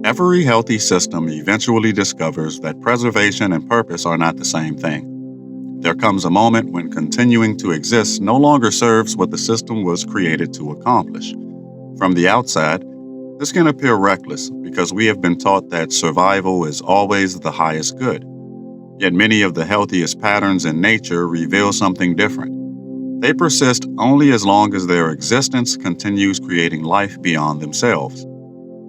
Every healthy system eventually discovers that preservation and purpose are not the same thing. There comes a moment when continuing to exist no longer serves what the system was created to accomplish. From the outside, this can appear reckless because we have been taught that survival is always the highest good. Yet many of the healthiest patterns in nature reveal something different. They persist only as long as their existence continues creating life beyond themselves.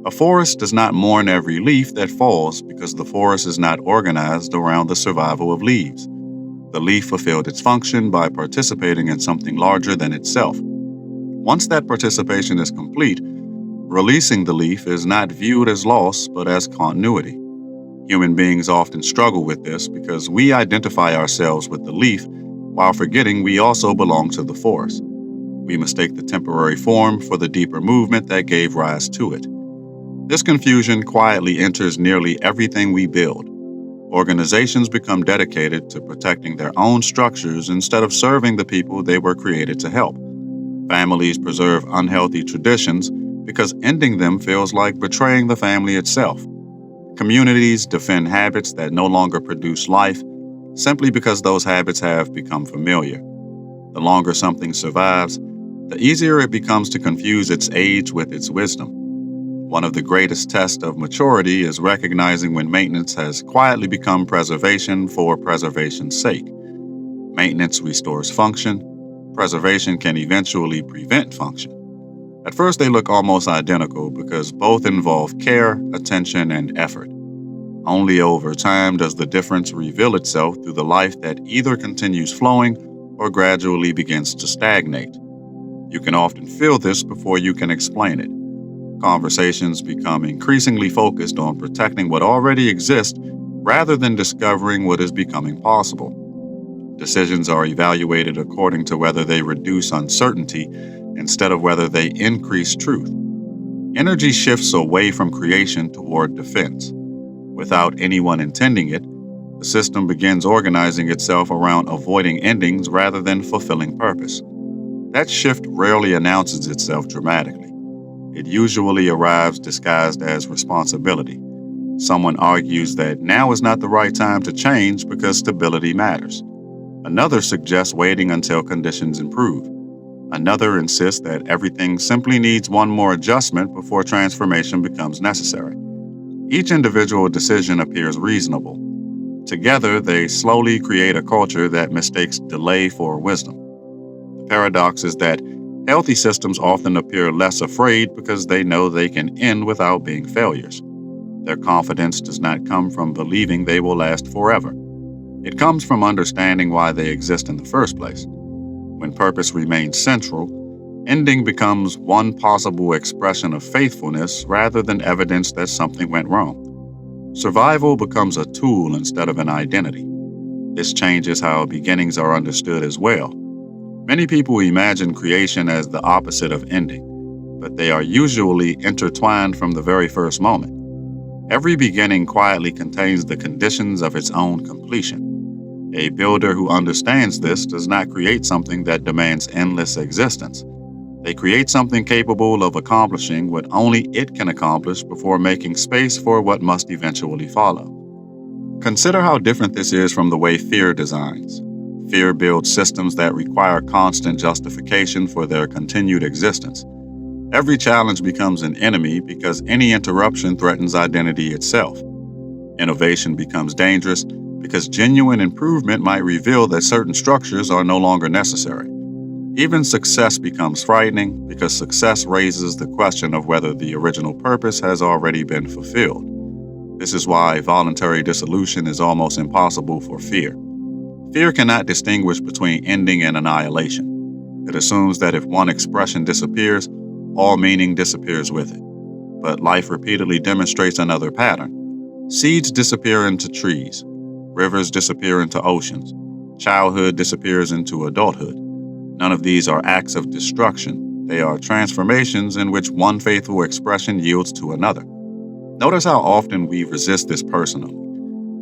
A forest does not mourn every leaf that falls because the forest is not organized around the survival of leaves. The leaf fulfilled its function by participating in something larger than itself. Once that participation is complete, releasing the leaf is not viewed as loss but as continuity. Human beings often struggle with this because we identify ourselves with the leaf while forgetting we also belong to the forest. We mistake the temporary form for the deeper movement that gave rise to it. This confusion quietly enters nearly everything we build. Organizations become dedicated to protecting their own structures instead of serving the people they were created to help. Families preserve unhealthy traditions because ending them feels like betraying the family itself. Communities defend habits that no longer produce life simply because those habits have become familiar. The longer something survives, the easier it becomes to confuse its age with its wisdom. One of the greatest tests of maturity is recognizing when maintenance has quietly become preservation for preservation's sake. Maintenance restores function. Preservation can eventually prevent function. At first, they look almost identical because both involve care, attention, and effort. Only over time does the difference reveal itself through the life that either continues flowing or gradually begins to stagnate. You can often feel this before you can explain it. Conversations become increasingly focused on protecting what already exists rather than discovering what is becoming possible. Decisions are evaluated according to whether they reduce uncertainty instead of whether they increase truth. Energy shifts away from creation toward defense. Without anyone intending it, the system begins organizing itself around avoiding endings rather than fulfilling purpose. That shift rarely announces itself dramatically. It usually arrives disguised as responsibility. Someone argues that now is not the right time to change because stability matters. Another suggests waiting until conditions improve. Another insists that everything simply needs one more adjustment before transformation becomes necessary. Each individual decision appears reasonable. Together, they slowly create a culture that mistakes delay for wisdom. The paradox is that healthy systems often appear less afraid because they know they can end without being failures. Their confidence does not come from believing they will last forever. It comes from understanding why they exist in the first place. When purpose remains central, ending becomes one possible expression of faithfulness rather than evidence that something went wrong. Survival becomes a tool instead of an identity. This changes how beginnings are understood as well. Many people imagine creation as the opposite of ending, but they are usually intertwined from the very first moment. Every beginning quietly contains the conditions of its own completion. A builder who understands this does not create something that demands endless existence. They create something capable of accomplishing what only it can accomplish before making space for what must eventually follow. Consider how different this is from the way fear designs. Fear builds systems that require constant justification for their continued existence. Every challenge becomes an enemy because any interruption threatens identity itself. Innovation becomes dangerous because genuine improvement might reveal that certain structures are no longer necessary. Even success becomes frightening because success raises the question of whether the original purpose has already been fulfilled. This is why voluntary dissolution is almost impossible for fear. Fear cannot distinguish between ending and annihilation. It assumes that if one expression disappears, all meaning disappears with it. But life repeatedly demonstrates another pattern. Seeds disappear into trees. Rivers disappear into oceans. Childhood disappears into adulthood. None of these are acts of destruction. They are transformations in which one faithful expression yields to another. Notice how often we resist this personally.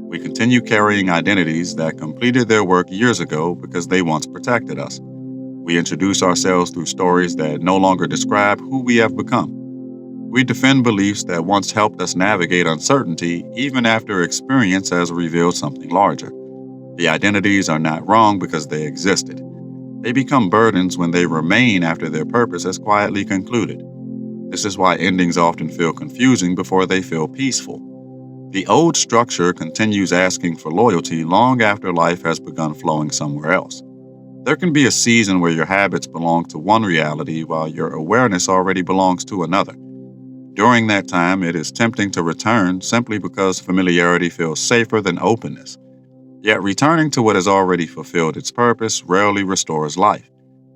We continue carrying identities that completed their work years ago because they once protected us. We introduce ourselves through stories that no longer describe who we have become. We defend beliefs that once helped us navigate uncertainty even after experience has revealed something larger. The identities are not wrong because they existed. They become burdens when they remain after their purpose has quietly concluded. This is why endings often feel confusing before they feel peaceful. The old structure continues asking for loyalty long after life has begun flowing somewhere else. There can be a season where your habits belong to one reality while your awareness already belongs to another. During that time, it is tempting to return simply because familiarity feels safer than openness. Yet returning to what has already fulfilled its purpose rarely restores life.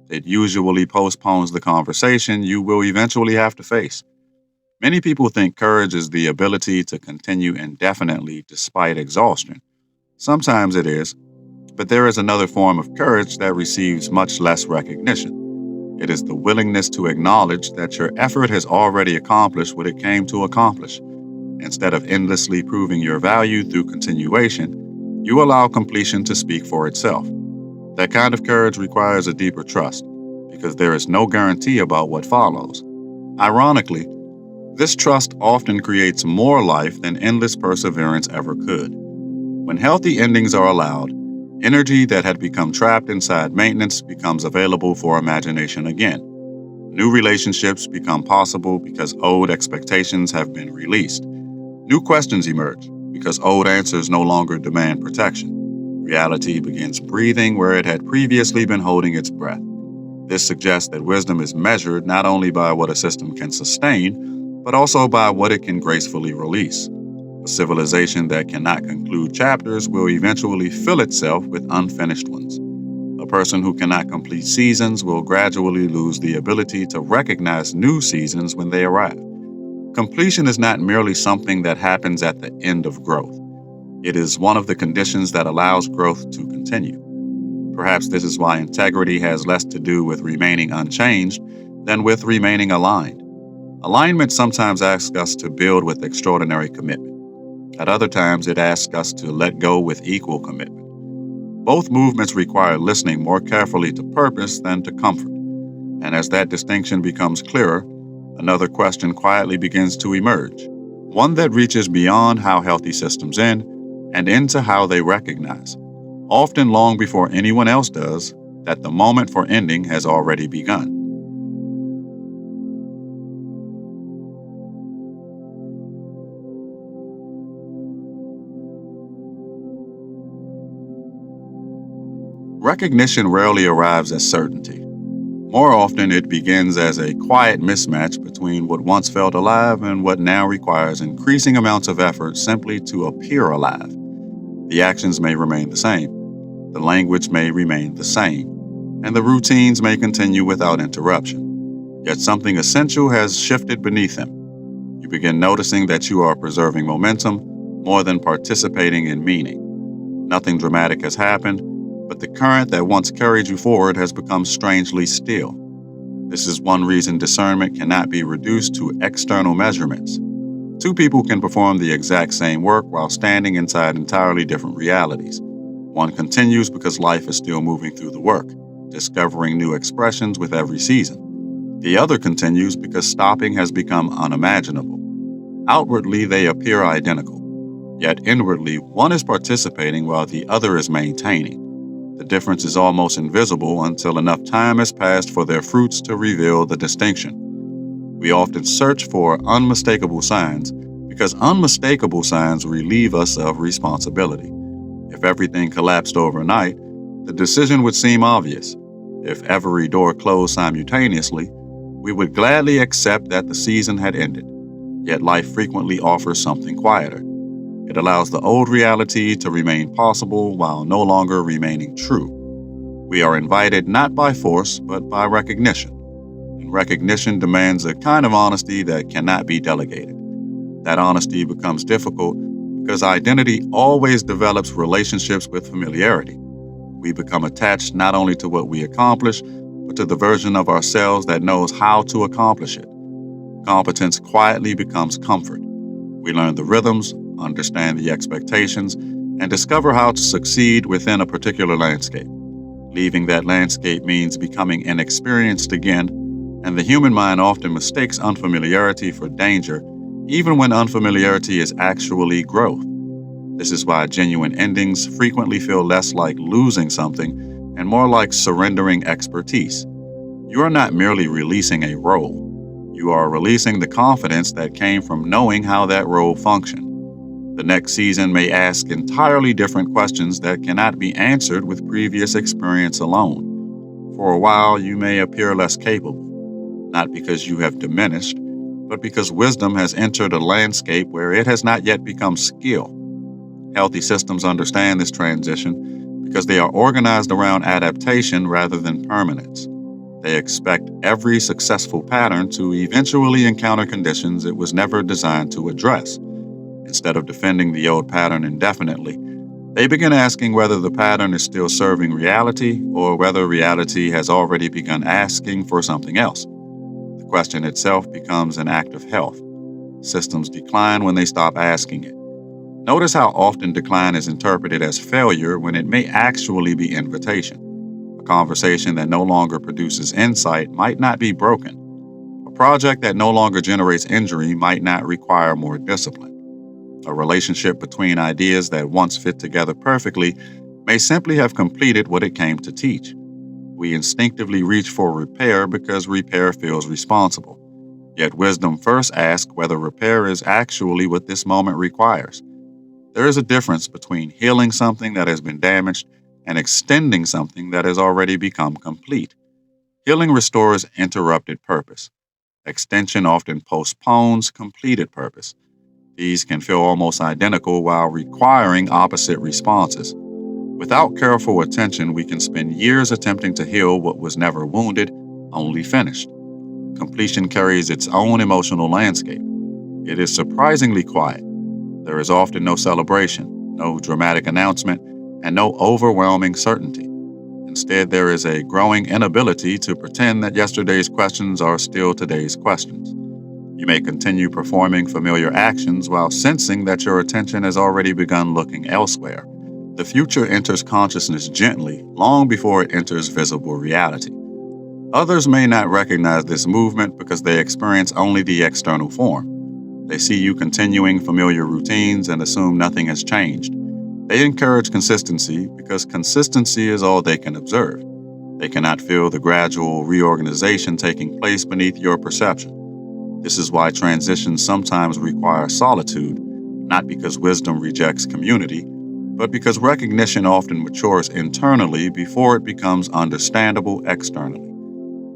It usually postpones the conversation you will eventually have to face. Many people think courage is the ability to continue indefinitely despite exhaustion. Sometimes it is, but there is another form of courage that receives much less recognition. It is the willingness to acknowledge that your effort has already accomplished what it came to accomplish. Instead of endlessly proving your value through continuation, you allow completion to speak for itself. That kind of courage requires a deeper trust, because there is no guarantee about what follows. Ironically, this trust often creates more life than endless perseverance ever could. When healthy endings are allowed, energy that had become trapped inside maintenance becomes available for imagination again. New relationships become possible because old expectations have been released. New questions emerge because old answers no longer demand protection. Reality begins breathing where it had previously been holding its breath. This suggests that wisdom is measured not only by what a system can sustain, but also by what it can gracefully release. A civilization that cannot conclude chapters will eventually fill itself with unfinished ones. A person who cannot complete seasons will gradually lose the ability to recognize new seasons when they arrive. Completion is not merely something that happens at the end of growth. It is one of the conditions that allows growth to continue. Perhaps this is why integrity has less to do with remaining unchanged than with remaining aligned. Alignment sometimes asks us to build with extraordinary commitment. At other times, it asks us to let go with equal commitment. Both movements require listening more carefully to purpose than to comfort. And as that distinction becomes clearer, another question quietly begins to emerge, one that reaches beyond how healthy systems end and into how they recognize, often long before anyone else does, that the moment for ending has already begun. Recognition rarely arrives as certainty. More often, it begins as a quiet mismatch between what once felt alive and what now requires increasing amounts of effort simply to appear alive. The actions may remain the same, the language may remain the same, and the routines may continue without interruption. Yet something essential has shifted beneath them. You begin noticing that you are preserving momentum more than participating in meaning. Nothing dramatic has happened, but the current that once carried you forward has become strangely still. This is one reason discernment cannot be reduced to external measurements. Two people can perform the exact same work while standing inside entirely different realities. One continues because life is still moving through the work, discovering new expressions with every season. The other continues because stopping has become unimaginable. Outwardly, they appear identical, yet inwardly, one is participating while the other is maintaining. The difference is almost invisible until enough time has passed for their fruits to reveal the distinction. We often search for unmistakable signs because unmistakable signs relieve us of responsibility. If everything collapsed overnight, the decision would seem obvious. If every door closed simultaneously, we would gladly accept that the season had ended. Yet life frequently offers something quieter. It allows the old reality to remain possible while no longer remaining true. We are invited not by force, but by recognition. And recognition demands a kind of honesty that cannot be delegated. That honesty becomes difficult because identity always develops relationships with familiarity. We become attached not only to what we accomplish, but to the version of ourselves that knows how to accomplish it. Competence quietly becomes comfort. We learn the rhythms, understand the expectations, and discover how to succeed within a particular landscape. Leaving that landscape means becoming inexperienced again, and the human mind often mistakes unfamiliarity for danger, even when unfamiliarity is actually growth. This is why genuine endings frequently feel less like losing something and more like surrendering expertise. You are not merely releasing a role. You are releasing the confidence that came from knowing how that role functioned. The next season may ask entirely different questions that cannot be answered with previous experience alone. For a while, you may appear less capable, not because you have diminished, but because wisdom has entered a landscape where it has not yet become skill. Healthy systems understand this transition because they are organized around adaptation rather than permanence. They expect every successful pattern to eventually encounter conditions it was never designed to address. Instead of defending the old pattern indefinitely, they begin asking whether the pattern is still serving reality or whether reality has already begun asking for something else. The question itself becomes an act of health. Systems decline when they stop asking it. Notice how often decline is interpreted as failure when it may actually be invitation. A conversation that no longer produces insight might not be broken. A project that no longer generates injury might not require more discipline. A relationship between ideas that once fit together perfectly may simply have completed what it came to teach. We instinctively reach for repair because repair feels responsible. Yet wisdom first asks whether repair is actually what this moment requires. There is a difference between healing something that has been damaged and extending something that has already become complete. Healing restores interrupted purpose. Extension often postpones completed purpose. These can feel almost identical while requiring opposite responses. Without careful attention, we can spend years attempting to heal what was never wounded, only finished. Completion carries its own emotional landscape. It is surprisingly quiet. There is often no celebration, no dramatic announcement, and no overwhelming certainty. Instead, there is a growing inability to pretend that yesterday's questions are still today's questions. You may continue performing familiar actions while sensing that your attention has already begun looking elsewhere. The future enters consciousness gently, long before it enters visible reality. Others may not recognize this movement because they experience only the external form. They see you continuing familiar routines and assume nothing has changed. They encourage consistency because consistency is all they can observe. They cannot feel the gradual reorganization taking place beneath your perception. This is why transitions sometimes require solitude, not because wisdom rejects community, but because recognition often matures internally before it becomes understandable externally.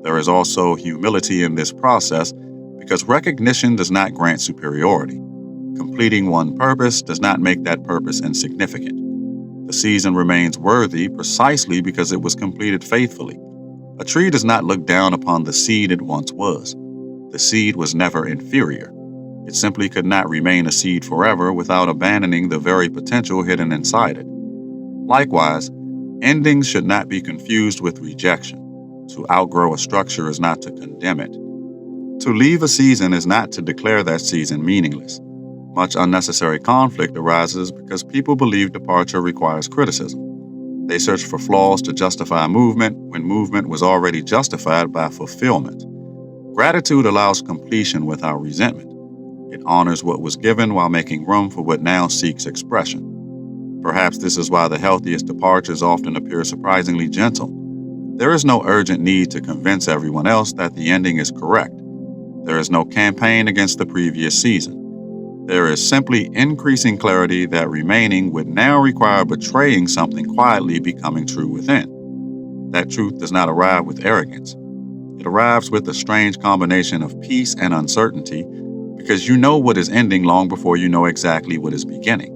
There is also humility in this process because recognition does not grant superiority. Completing one purpose does not make that purpose insignificant. The season remains worthy precisely because it was completed faithfully. A tree does not look down upon the seed it once was. The seed was never inferior. It simply could not remain a seed forever without abandoning the very potential hidden inside it. Likewise, endings should not be confused with rejection. To outgrow a structure is not to condemn it. To leave a season is not to declare that season meaningless. Much unnecessary conflict arises because people believe departure requires criticism. They search for flaws to justify movement when movement was already justified by fulfillment. Gratitude allows completion without resentment. It honors what was given while making room for what now seeks expression. Perhaps this is why the healthiest departures often appear surprisingly gentle. There is no urgent need to convince everyone else that the ending is correct. There is no campaign against the previous season. There is simply increasing clarity that remaining would now require betraying something quietly becoming true within. That truth does not arrive with arrogance. It arrives with a strange combination of peace and uncertainty because you know what is ending long before you know exactly what is beginning.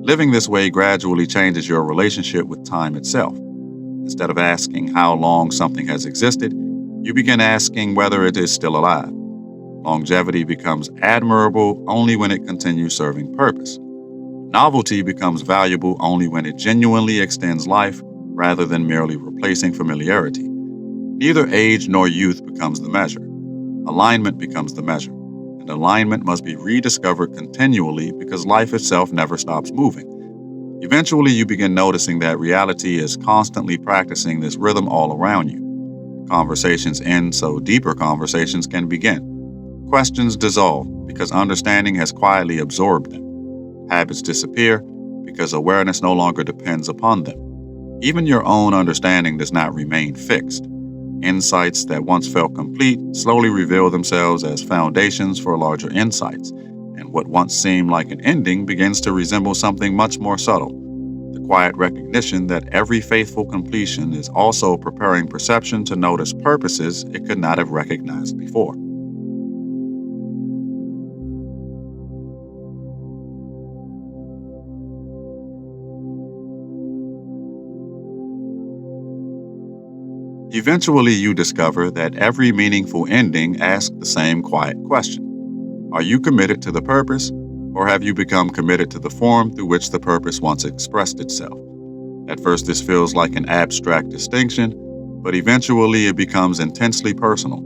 Living this way gradually changes your relationship with time itself. Instead of asking how long something has existed, you begin asking whether it is still alive. Longevity becomes admirable only when it continues serving purpose. Novelty becomes valuable only when it genuinely extends life rather than merely replacing familiarity. Neither age nor youth becomes the measure. Alignment becomes the measure. And alignment must be rediscovered continually because life itself never stops moving. Eventually, you begin noticing that reality is constantly practicing this rhythm all around you. Conversations end so deeper conversations can begin. Questions dissolve because understanding has quietly absorbed them. Habits disappear because awareness no longer depends upon them. Even your own understanding does not remain fixed. Insights that once felt complete slowly reveal themselves as foundations for larger insights, and what once seemed like an ending begins to resemble something much more subtle: the quiet recognition that every faithful completion is also preparing perception to notice purposes it could not have recognized before. Eventually, you discover that every meaningful ending asks the same quiet question: are you committed to the purpose, or have you become committed to the form through which the purpose once expressed itself? At first, this feels like an abstract distinction, but eventually it becomes intensely personal.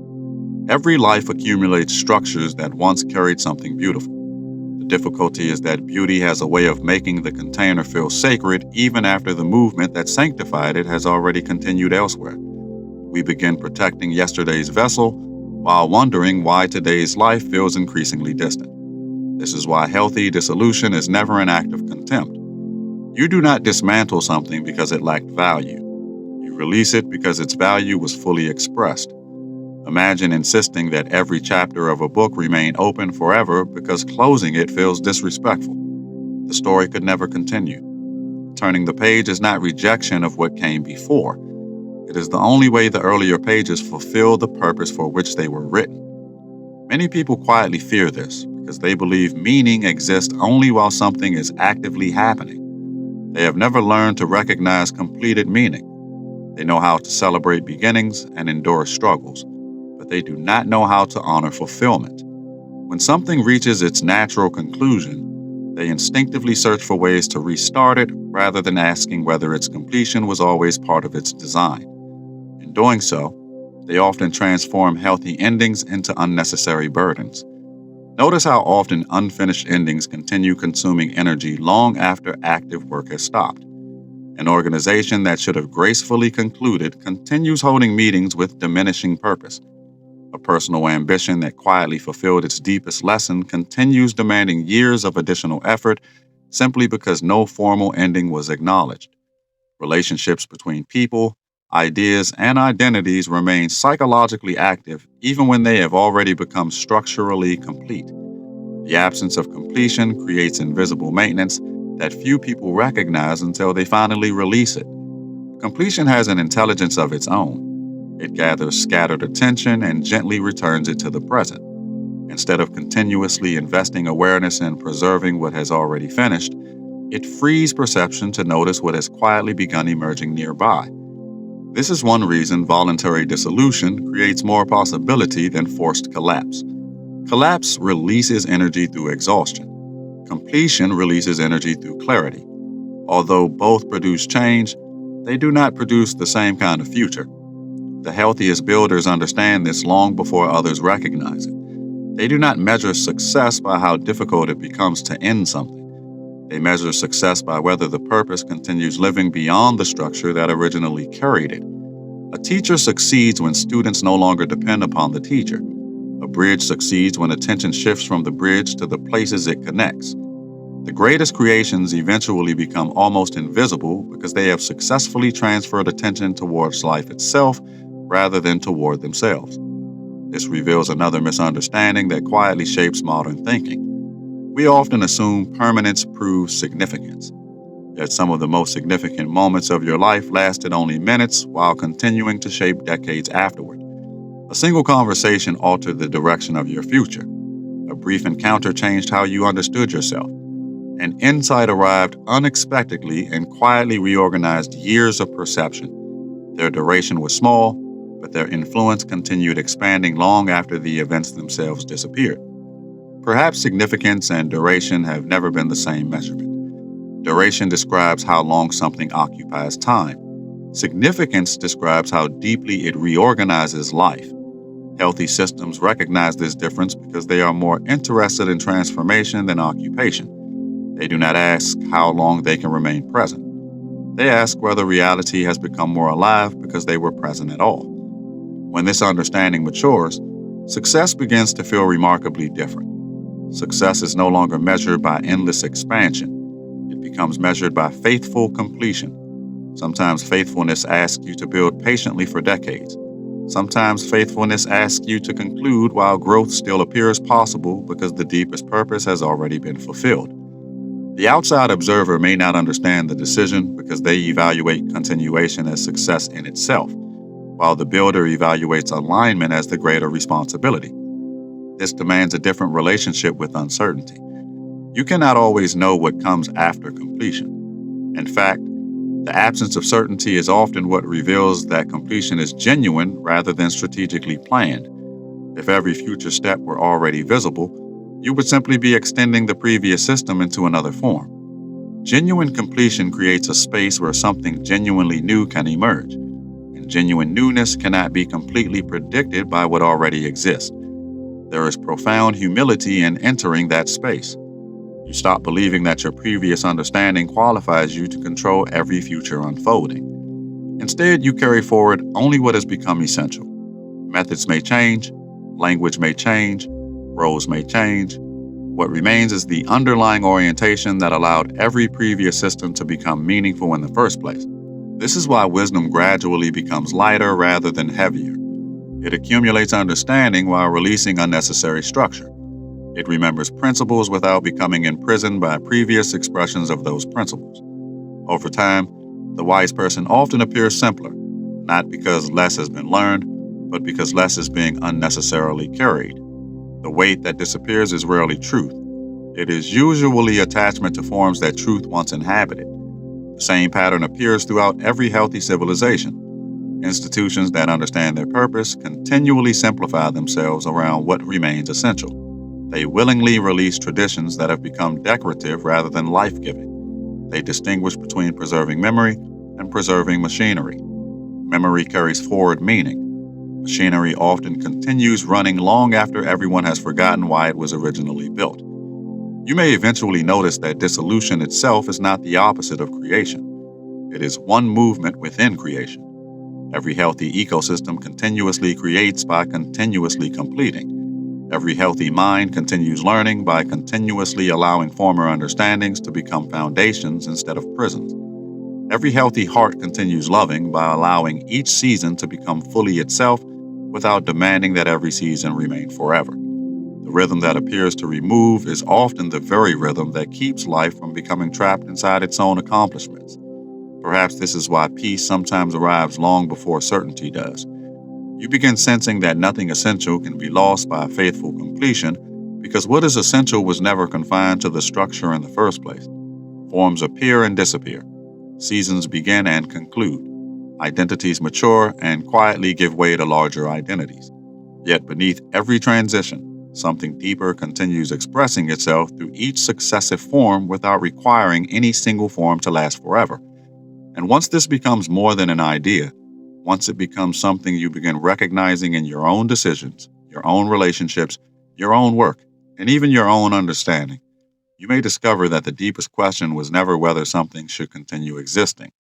Every life accumulates structures that once carried something beautiful. The difficulty is that beauty has a way of making the container feel sacred even after the movement that sanctified it has already continued elsewhere. We begin protecting yesterday's vessel while wondering why today's life feels increasingly distant. This is why healthy dissolution is never an act of contempt. You do not dismantle something because it lacked value. You release it because its value was fully expressed. Imagine insisting that every chapter of a book remain open forever because closing it feels disrespectful. The story could never continue. Turning the page is not rejection of what came before. It is the only way the earlier pages fulfill the purpose for which they were written. Many people quietly fear this because they believe meaning exists only while something is actively happening. They have never learned to recognize completed meaning. They know how to celebrate beginnings and endure struggles, but they do not know how to honor fulfillment. When something reaches its natural conclusion, they instinctively search for ways to restart it rather than asking whether its completion was always part of its design. In doing so, they often transform healthy endings into unnecessary burdens. Notice how often unfinished endings continue consuming energy long after active work has stopped. An organization that should have gracefully concluded continues holding meetings with diminishing purpose. A personal ambition that quietly fulfilled its deepest lesson continues demanding years of additional effort simply because no formal ending was acknowledged. Relationships between people, ideas, and identities remain psychologically active even when they have already become structurally complete. The absence of completion creates invisible maintenance that few people recognize until they finally release it. Completion has an intelligence of its own. It gathers scattered attention and gently returns it to the present. Instead of continuously investing awareness in preserving what has already finished, it frees perception to notice what has quietly begun emerging nearby. This is one reason voluntary dissolution creates more possibility than forced collapse. Collapse releases energy through exhaustion. Completion releases energy through clarity. Although both produce change, they do not produce the same kind of future. The healthiest builders understand this long before others recognize it. They do not measure success by how difficult it becomes to end something. They measure success by whether the purpose continues living beyond the structure that originally carried it. A teacher succeeds when students no longer depend upon the teacher. A bridge succeeds when attention shifts from the bridge to the places it connects. The greatest creations eventually become almost invisible because they have successfully transferred attention towards life itself rather than toward themselves. This reveals another misunderstanding that quietly shapes modern thinking. We often assume permanence proves significance. Yet some of the most significant moments of your life lasted only minutes while continuing to shape decades afterward. A single conversation altered the direction of your future. A brief encounter changed how you understood yourself. An insight arrived unexpectedly and quietly reorganized years of perception. Their duration was small, but their influence continued expanding long after the events themselves disappeared. Perhaps significance and duration have never been the same measurement. Duration describes how long something occupies time. Significance describes how deeply it reorganizes life. Healthy systems recognize this difference because they are more interested in transformation than occupation. They do not ask how long they can remain present. They ask whether reality has become more alive because they were present at all. When this understanding matures, success begins to feel remarkably different. Success is no longer measured by endless expansion. It becomes measured by faithful completion. Sometimes faithfulness asks you to build patiently for decades. Sometimes faithfulness asks you to conclude while growth still appears possible because the deepest purpose has already been fulfilled. The outside observer may not understand the decision because they evaluate continuation as success in itself, while the builder evaluates alignment as the greater responsibility. This demands a different relationship with uncertainty. You cannot always know what comes after completion. In fact, the absence of certainty is often what reveals that completion is genuine rather than strategically planned. If every future step were already visible, you would simply be extending the previous system into another form. Genuine completion creates a space where something genuinely new can emerge, and genuine newness cannot be completely predicted by what already exists. There is profound humility in entering that space. You stop believing that your previous understanding qualifies you to control every future unfolding. Instead, you carry forward only what has become essential. Methods may change, language may change, roles may change. What remains is the underlying orientation that allowed every previous system to become meaningful in the first place. This is why wisdom gradually becomes lighter rather than heavier. It accumulates understanding while releasing unnecessary structure. It remembers principles without becoming imprisoned by previous expressions of those principles. Over time, the wise person often appears simpler, not because less has been learned, but because less is being unnecessarily carried. The weight that disappears is rarely truth. It is usually attachment to forms that truth once inhabited. The same pattern appears throughout every healthy civilization. Institutions that understand their purpose continually simplify themselves around what remains essential. They willingly release traditions that have become decorative rather than life-giving. They distinguish between preserving memory and preserving machinery. Memory carries forward meaning. Machinery often continues running long after everyone has forgotten why it was originally built. You may eventually notice that dissolution itself is not the opposite of creation. It is one movement within creation. Every healthy ecosystem continuously creates by continuously completing. Every healthy mind continues learning by continuously allowing former understandings to become foundations instead of prisons. Every healthy heart continues loving by allowing each season to become fully itself without demanding that every season remain forever. The rhythm that appears to remove is often the very rhythm that keeps life from becoming trapped inside its own accomplishments. Perhaps this is why peace sometimes arrives long before certainty does. You begin sensing that nothing essential can be lost by faithful completion because what is essential was never confined to the structure in the first place. Forms appear and disappear. Seasons begin and conclude. Identities mature and quietly give way to larger identities. Yet beneath every transition, something deeper continues expressing itself through each successive form without requiring any single form to last forever. And once this becomes more than an idea, once it becomes something you begin recognizing in your own decisions, your own relationships, your own work, and even your own understanding, you may discover that the deepest question was never whether something should continue existing.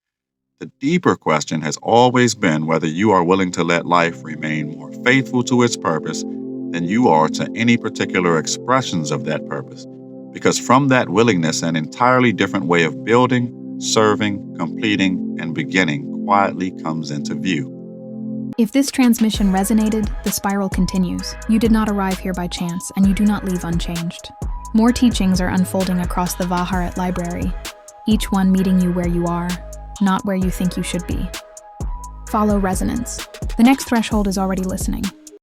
The deeper question has always been whether you are willing to let life remain more faithful to its purpose than you are to any particular expressions of that purpose. Because from that willingness, an entirely different way of building, serving, completing, and beginning quietly comes into view. If this transmission resonated, the spiral continues. You did not arrive here by chance, and you do not leave unchanged. More teachings are unfolding across the Vaharat library, each one meeting you where you are, not where you think you should be. Follow resonance. The next threshold is already listening.